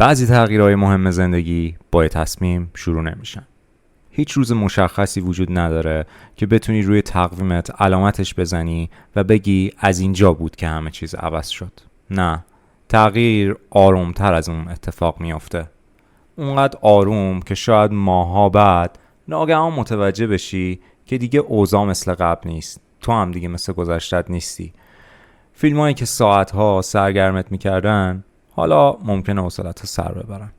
بعضی تغییرهای مهم زندگی با تصمیم شروع نمیشن. هیچ روز مشخصی وجود نداره که بتونی روی تقویمت علامتش بزنی و بگی از اینجا بود که همه چیز عوض شد. نه، تغییر آرومتر از اون اتفاق میافته. اونقدر آروم که شاید ماها بعد ناگهان متوجه بشی که دیگه اوضاع مثل قبل نیست. تو هم دیگه مثل گذشتت نیستی. فیلمایی که ساعتها سرگرمت میکردن حالا ممکنه حوصله‌تو سر ببرن.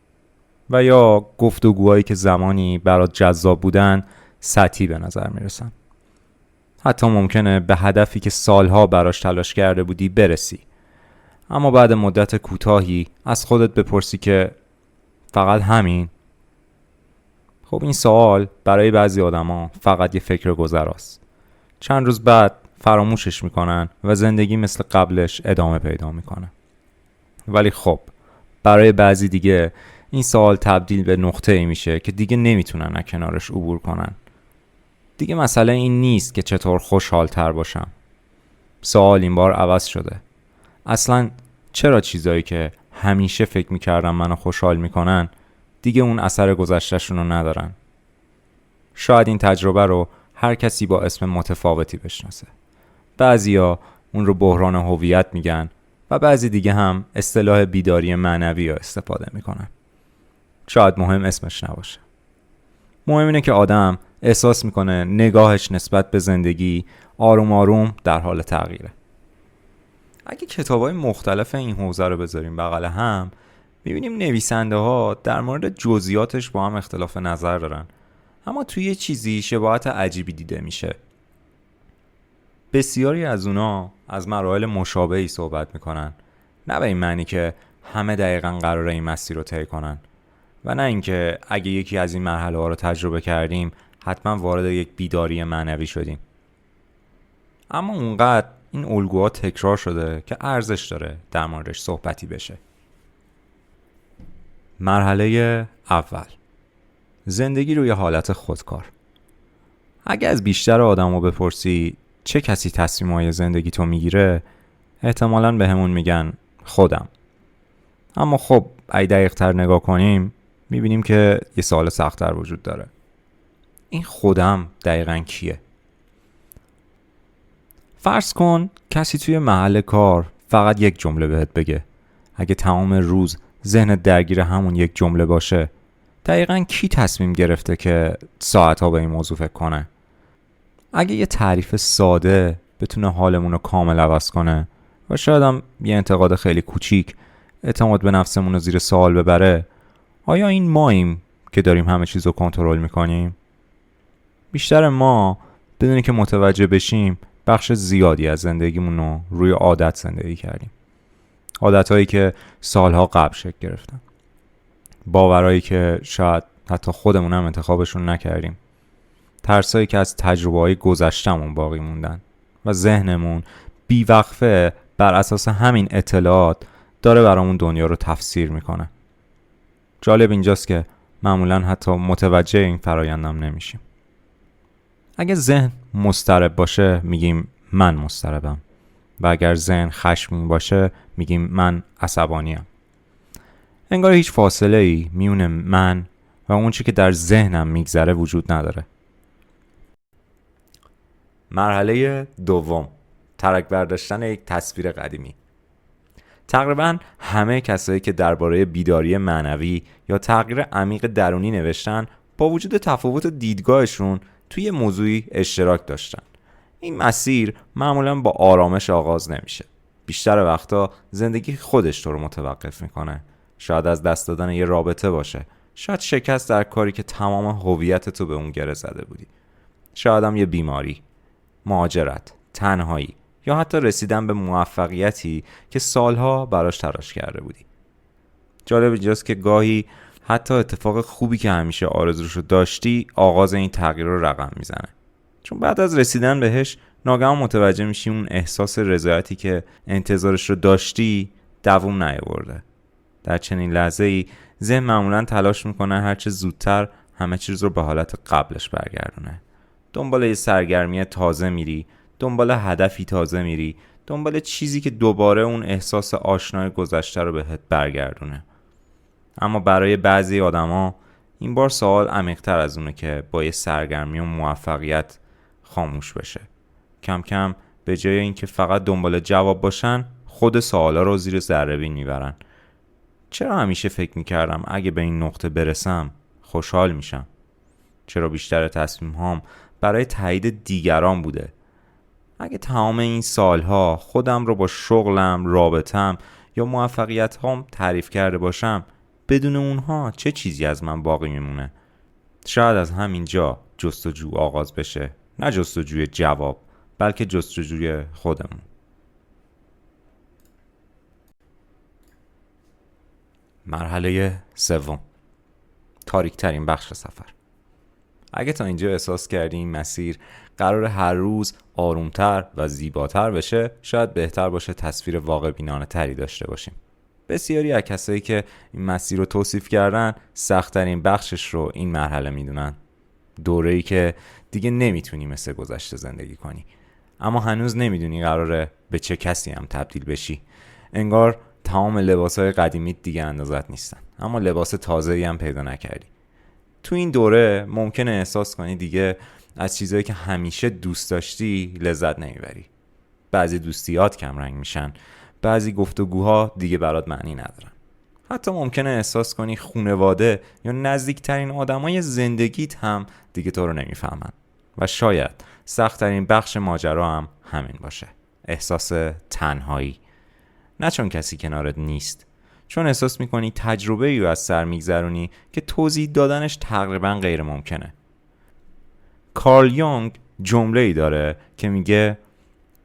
و یا گفتگوهایی که زمانی برات جذاب بودن سطحی به نظر میرسن. حتی ممکنه به هدفی که سالها براش تلاش کرده بودی برسی، اما بعد مدت کوتاهی از خودت بپرسی که فقط همین؟ خب این سوال برای بعضی آدما فقط یه فکر گذراست. چند روز بعد فراموشش میکنن و زندگی مثل قبلش ادامه پیدا میکنه. ولی خب برای بعضی دیگه این سوال تبدیل به نقطه‌ای میشه که دیگه نمیتونن از کنارش عبور کنن. دیگه مسئله این نیست که چطور خوشحال‌تر باشم. سوال این بار عوض شده. اصلاً چرا چیزایی که همیشه فکر میکردم منو خوشحال میکنن دیگه اون اثر گذشته‌شون رو ندارن؟ شاید این تجربه رو هر کسی با اسم متفاوتی بشناسه. بعضیا اون رو بحران هویت میگن و بعضی دیگه هم اصطلاح بیداری معنوی رو استفاده میکنن. شاید مهم اسمش نباشه. مهم اینه که آدم احساس میکنه نگاهش نسبت به زندگی آروم آروم در حال تغییره. اگه کتابای مختلف این حوزه رو بذاریم بغل هم، میبینیم نویسنده ها در مورد جزئیاتش با هم اختلاف نظر دارن، اما توی یه چیزی شباهت عجیبی دیده میشه. بسیاری از اونا از مراحل مشابهی صحبت میکنن، نه به این معنی که همه دقیقاً قراره این مسیر رو طی کنن و نه اینکه اگه یکی از این مرحله ها رو تجربه کردیم حتما وارد یک بیداری معنوی شدیم. اما اونقدر این الگوها تکرار شده که ارزش داره در موردش صحبتی بشه. مرحله اول، زندگی روی حالت خودکار. اگه از بیشتر آدمو بپرسی چه کسی تصمیمای زندگی تو میگیره، احتمالاً به همون میگن خودم. اما خب اگه دقیق‌تر نگاه کنیم میبینیم که یه سوال سخت‌تر وجود داره. این خودم دقیقاً کیه؟ فرض کن کسی توی محل کار فقط یک جمله بهت بگه. اگه تمام روز ذهنت درگیر همون یک جمله باشه، دقیقاً کی تصمیم گرفته که ساعتها به این موضوع فکر کنه؟ اگه یه تعریف ساده بتونه حالمون رو کامل عوض کنه و شاید هم یه انتقاد خیلی کوچیک اعتماد به نفسمون رو زیر سوال ببره، آیا این ماییم که داریم همه چیز رو کنترل میکنیم؟ بیشتر ما بدون که متوجه بشیم بخش زیادی از زندگیمون رو روی عادت زندگی کردیم. عادتهایی که سالها قبل شکل گرفتن. باورایی که شاید حتی خودمون هم انتخابشون نکردیم. ترسایی که از تجربه‌های گذشتمون باقی موندن و ذهنمون بیوقفه بر اساس همین اطلاعات داره برامون دنیا رو تفسیر میکنه. جالب اینجاست که معمولاً حتی متوجه این فرایندم نمیشیم. اگه ذهن مضطرب باشه میگیم من مضطربم و اگر ذهن خشمگین باشه میگیم من عصبانیم. انگار هیچ فاصله‌ای میون من و اون چی که در ذهنم میگذره وجود نداره. مرحله دوم، ترک برداشتن یک تصویر قدیمی. تقریباً همه کسایی که درباره بیداری معنوی یا تغییر عمیق درونی نوشتن با وجود تفاوت دیدگاهشون توی موضوعی اشتراک داشتن. این مسیر معمولاً با آرامش آغاز نمیشه. بیشتر وقتا زندگی خودش تو رو متوقف میکنه. شاید از دست دادن یه رابطه باشه، شاید شکست در کاری که تمام هویت تو به اون گره زده بودی، شاید هم یه بیماری، مهاجرت، تنهایی یا حتی رسیدن به موفقیتی که سالها براش تلاش کرده بودی. جالب اینجاست که گاهی حتی اتفاق خوبی که همیشه آرزوشو داشتی آغاز این تغییر رو رقم میزنه، چون بعد از رسیدن بهش ناگهان متوجه میشی اون احساس رضایتی که انتظارش رو داشتی دوام نیاورده. در چنین لحظه‌ای ذهن معمولاً تلاش میکنه هرچه زودتر همه چیز رو به حالت قبلش برگردونه. دنبال یه سرگرمی تازه میری، دنبال هدفی تازه میری، دنبال چیزی که دوباره اون احساس آشنای گذشته رو بهت برگردونه. اما برای بعضی آدما این بار سوال عمیق‌تر از اونه که با یه سرگرمی و موفقیت خاموش بشه. کم کم به جای اینکه فقط دنبال جواب باشن، خود سوالا رو زیر ذره‌بین میبرن. چرا همیشه فکر میکردم اگه به این نقطه برسم خوشحال میشم؟ چرا بیشتر تصمیم هام برای تایید دیگران بوده؟ اگه تمام این سالها خودم رو با شغلم، رابطم یا موفقیت هام تعریف کرده باشم، بدون اونها چه چیزی از من باقی میمونه؟ شاید از همینجا جستجو آغاز بشه، نه جستجوی جواب، بلکه جستجوی خودمون. مرحله سوم، تاریک ترین بخش سفر. اگه تا اینجا احساس کردی این مسیر قرار هر روز آرومتر و زیباتر بشه، شاید بهتر باشه تصویر واقع بینانه تری داشته باشیم. بسیاری از کسایی که این مسیر رو توصیف کردن سخت‌ترین بخشش رو این مرحله میدونن. دوره‌ای که دیگه نمیتونی مثل گذشته زندگی کنی، اما هنوز نمیدونی قراره به چه کسی هم تبدیل بشی. انگار تمام لباسای قدیمیت دیگه اندازت نیستن، اما لباس تازه‌ای هم پیدا نکردی. تو این دوره ممکنه احساس کنی دیگه از چیزایی که همیشه دوست داشتی لذت نمیبری. بعضی دوستیات کم رنگ میشن، بعضی گفتگوها دیگه برات معنی ندارن. حتی ممکنه احساس کنی خانواده یا نزدیکترین آدمای زندگیت هم دیگه تو رو نمیفهمن. و شاید سخت‌ترین بخش ماجرا هم همین باشه، احساس تنهایی. نه چون کسی کنارت نیست، چون احساس میکنی تجربه‌ای رو از سر میگذرونی که توضیح دادنش تقریبا غیر ممکنه. کارل یونگ جمله‌ای داره که میگه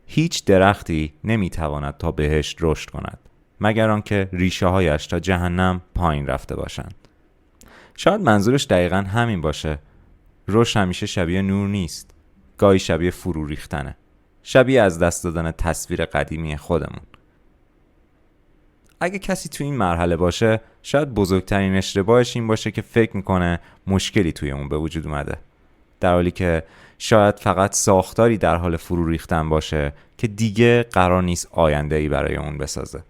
هیچ درختی نمیتواند تا بهشت رشد کند مگر آنکه ریشه هایش تا جهنم پایین رفته باشند. شاید منظورش دقیقاً همین باشه. رشد همیشه شبیه نور نیست، گاهی شبیه فرو ریختنه، شبیه از دست دادن تصویر قدیمی خودمون. اگه کسی تو این مرحله باشه، شاید بزرگترین اشتباهش این باشه که فکر میکنه مشکلی توی اون به وجود اومده، در حالی که شاید فقط ساختاری در حال فرو ریختن باشه که دیگه قرار نیست آینده‌ای برای اون بسازه.